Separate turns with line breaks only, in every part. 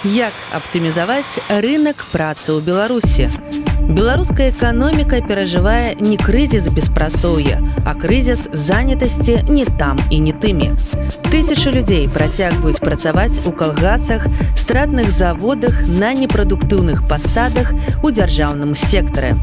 Як аптымізаваць рынок працы ў Беларусі? Беларуская эканоміка перажывае не крызіс беспрацоўя, а крызіс занятасці не там і не тымі. Тысячы людзей працягваюць працаваць у калгасах, стратных заводах, на непрадуктыўных пасадах у дзяржаўным сектары.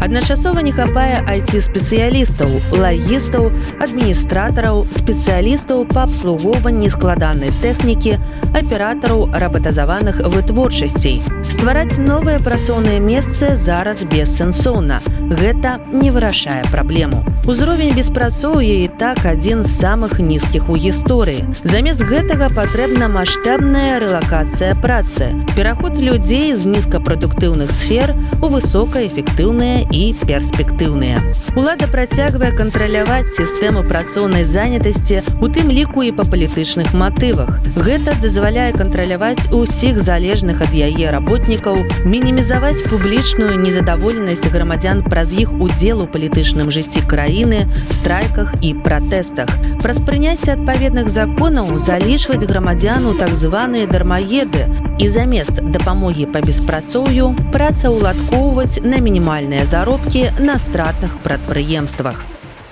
Адначасова не хапае IT-спецыялістаў, лагістаў, адміністратараў, спецыялістаў па абслугоўванні складанай тэхнікі, аператараў роботазаваных вытворчасцей. Ствараць новыя працоўныя месцы зараз бессэнсоўна. Гэта не вырашае праблему. Узровень беспрацоўя і так адзін з самых нізкіх у гісторыі. Замест гэтага патрэбна маштабная рэлакацыя працы, пераход людзей з нізкапрадуктыўных сфер у высокаэфектыўныя і перспектыўныя. Улада працягвае кантраляваць сістэму працоўнай занятасці, у тым ліку і па палітычных матывах. Гэта дазваляе кантраляваць усіх залежных ад яе работнікаў, мінімізаваць публічную незадаволенасць грамадзян праз іх удзел у палітычным жыцці краіны, страйках і пратэстах. Праз прыняцце адпаведных законаў залічваць грамадзян у так званыя дармаеды і замест дапамогі па беспрацоўю працаўладкоўваць на мінімальныя заробкі на стратных прадпрыемствах.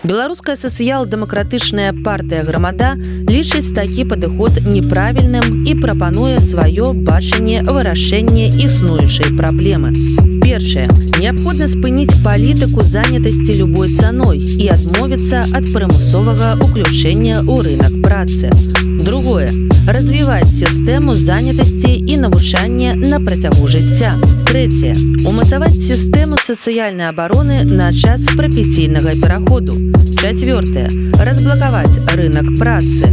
Беларуская сацыял-дэмакратычная партыя «Грамада» лічыць такі падыход неправільным і прапануе сваё бачанне вырашэння існуючай праблемы. Першае. Неабходна спыніць палітыку занятасці любой цаной і адмовіцца ад прымусовага ўключэння ў рынок працы. Другое. Развіваць сістэму занятасці і навучання на працягу жыцця. Трэцяе. Умацаваць сістэму сацыяльнай абароны на час прафесійнага пераходу. Чацвёртае. Разблакаваць рынок працы.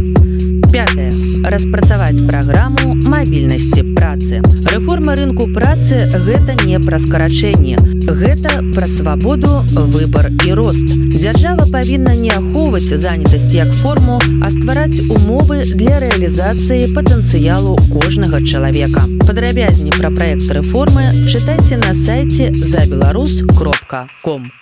Пятае. Распрацаваць праграму мабільнасці працы. Рэформа рынку працы – гэта не пра скарачэнне. Гэта пра свабоду, выбар і рост. Дзяржава павінна не ахоўваць занятасць як форму, а ствараць умовы для рэалізацыі патэнцыялу кожнага чалавека. Падрабязней пра праект рэформы чытайце на сайце zabelorus.com.